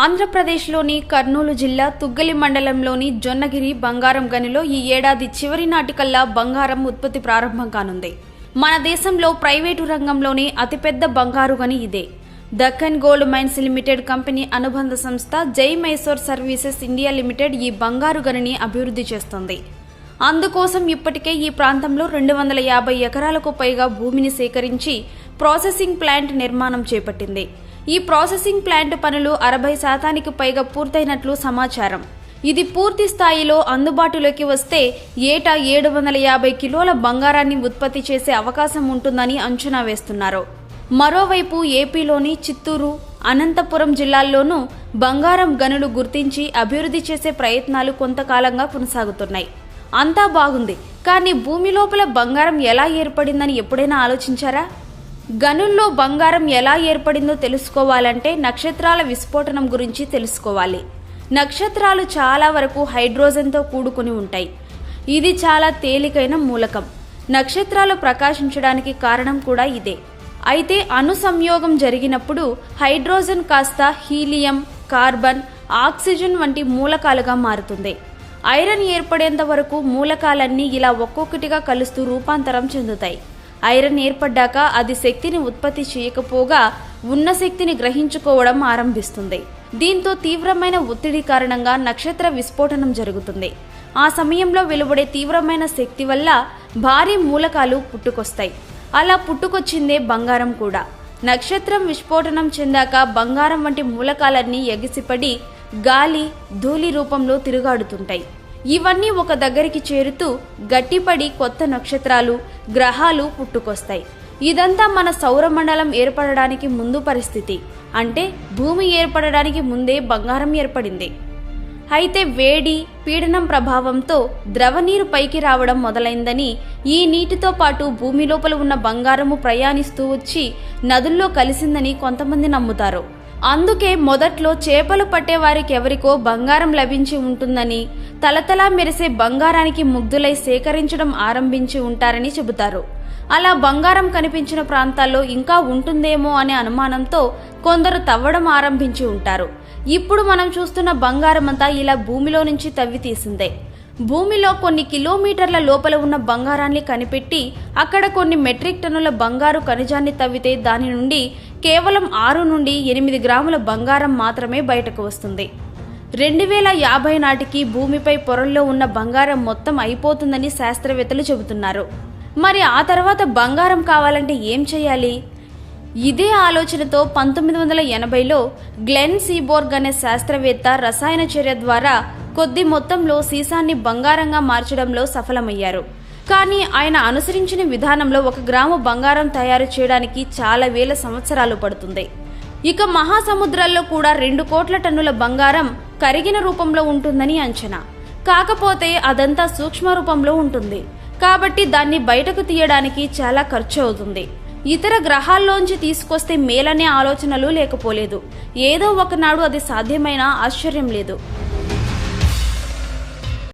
ఆంధ్రప్రదేశ్లోని కర్నూలు జిల్లా తుగ్గలి మండలంలోని జొన్నగిరి బంగారం గనిలో ఈ ఏడాది చివరి నాటికల్లా బంగారం ఉత్పత్తి ప్రారంభం కానుంది. మన దేశంలో ప్రైవేటు రంగంలోని అతిపెద్ద బంగారు గని ఇదే. Deccan gold mines limited company అనుబంధ సంస్థ జై మైసూర్ సర్వీసెస్ ఇండియా లిమిటెడ్ ఈ బంగారు గనిని అభివృద్ధి చేస్తోంది. అందుకోసం ఇప్పటికే ఈ ప్రాంతంలో 250 ఎకరాలకు పైగా భూమిని సేకరించి ప్రాసెసింగ్ ప్లాంట్ నిర్మాణం చేపట్టింది. ఈ ప్రాసెసింగ్ ప్లాంట్ పనులు 60% పైగా పూర్తయినట్లు సమాచారం. ఇది పూర్తి స్థాయిలో అందుబాటులోకి వస్తే ఏటా 750 కిలోల బంగారాన్ని ఉత్పత్తి చేసే అవకాశం ఉంటుందని అంచనా వేస్తున్నారు. మరోవైపు ఏపీలోని చిత్తూరు, అనంతపురం జిల్లాల్లోనూ బంగారం గనులు గుర్తించి అభివృద్ధి చేసే ప్రయత్నాలు కొంతకాలంగా కొనసాగుతున్నాయి. అంతా బాగుంది, కానీ భూమి లోపల బంగారం ఎలా ఏర్పడిందని ఎప్పుడైనా ఆలోచించారా? గనుల్లో బంగారం ఎలా ఏర్పడిందో తెలుసుకోవాలంటే నక్షత్రాల విస్ఫోటనం గురించి తెలుసుకోవాలి. నక్షత్రాలు చాలా వరకు హైడ్రోజన్తో కూడుకుని ఉంటాయి. ఇది చాలా తేలికైన మూలకం. నక్షత్రాలు ప్రకాశించడానికి కారణం కూడా ఇదే. అయితే అణు సంయోగం జరిగినప్పుడు హైడ్రోజన్ కాస్త హీలియం, కార్బన్, ఆక్సిజన్ వంటి మూలకాలుగా మారుతుంది. ఐరన్ ఏర్పడేంత వరకు మూలకాలన్నీ ఇలా ఒక్కొక్కటిగా కలుస్తూ రూపాంతరం చెందుతాయి. ఐరన్ ఏర్పడ్డాక అది శక్తిని ఉత్పత్తి చేయకపోగా ఉన్న శక్తిని గ్రహించుకోవడం ఆరంభిస్తుంది. దీంతో తీవ్రమైన ఒత్తిడి కారణంగా నక్షత్ర విస్ఫోటనం జరుగుతుంది. ఆ సమయంలో వెలువడే తీవ్రమైన శక్తి వల్ల భారీ మూలకాలు పుట్టుకొస్తాయి. అలా పుట్టుకొచ్చిందే బంగారం కూడా. నక్షత్రం విస్ఫోటనం చెందాక బంగారం వంటి మూలకాలన్నీ ఎగిసిపడి గాలి, ధూళి రూపంలో తిరుగాడుతుంటాయి. ఇవన్నీ ఒక దగ్గరికి చేరుతూ గట్టిపడి కొత్త నక్షత్రాలు, గ్రహాలు పుట్టుకొస్తాయి. ఇదంతా మన సౌరమండలం ఏర్పడడానికి ముందు పరిస్థితి. అంటే భూమి ఏర్పడడానికి ముందే బంగారం ఏర్పడింది. అయితే వేడి, పీడనం ప్రభావంతో ద్రవనీరు పైకి రావడం మొదలైందని, ఈ నీటితో పాటు భూమి లోపల ఉన్న బంగారము ప్రయాణిస్తూ వచ్చి నదుల్లో కలిసిందని కొంతమంది నమ్ముతారు. అందుకే మొదట్లో చేపలు పట్టేవారికి ఎవరికో బంగారం లభించి ఉంటుందని, తలతలా మెరిసే బంగారానికి ముగ్ధులై సేకరించడం ఆరంభించి ఉంటారని చెబుతారు. అలా బంగారం కనిపించిన ప్రాంతాల్లో ఇంకా ఉంటుందేమో అనే అనుమానంతో కొందరు తవ్వడం ఆరంభించి ఉంటారు. ఇప్పుడు మనం చూస్తున్న బంగారం అంతా ఇలా భూమిలో నుంచి తవ్వి తీసిందే. భూమిలో కొన్ని కిలోమీటర్ల లోపల ఉన్న బంగారాన్ని కనిపెట్టి అక్కడ కొన్ని మెట్రిక్ టన్నుల బంగారు ఖనిజాన్ని తవ్వితే దాని నుండి కేవలం 6 నుండి 8 గ్రాముల బంగారం మాత్రమే బయటకు వస్తుంది. 2050 నాటికి భూమిపై పొరల్లో ఉన్న బంగారం మొత్తం అయిపోతుందని శాస్త్రవేత్తలు చెబుతున్నారు. మరి ఆ తర్వాత బంగారం కావాలంటే ఏం చేయాలి? ఇదే ఆలోచనతో 1980లో గ్లెన్ సీబోర్గ్ అనే శాస్త్రవేత్త రసాయన చర్య ద్వారా కొద్ది మొత్తంలో సీసాన్ని బంగారంగా మార్చడంలో సఫలమయ్యారు. కానీ ఆయన అనుసరించిన విధానంలో 1 గ్రాము బంగారం తయారు చేయడానికి చాలా వేల సంవత్సరాలు పడుతుంది. ఇక మహాసముద్రాల్లో కూడా 2 కోట్ల టన్నుల బంగారం కరిగిన రూపంలో ఉంటుందని అంచనా. కాకపోతే అదంతా సూక్ష్మ రూపంలో ఉంటుంది కాబట్టి దాన్ని బయటకు తీయడానికి చాలా ఖర్చు అవుతుంది. ఇతర గ్రహాల్లోంచి తీసుకొస్తే మేలనే ఆలోచనలు లేకపోలేదు. ఏదో ఒకనాడు అది సాధ్యమైన ఆశ్చర్యం లేదు.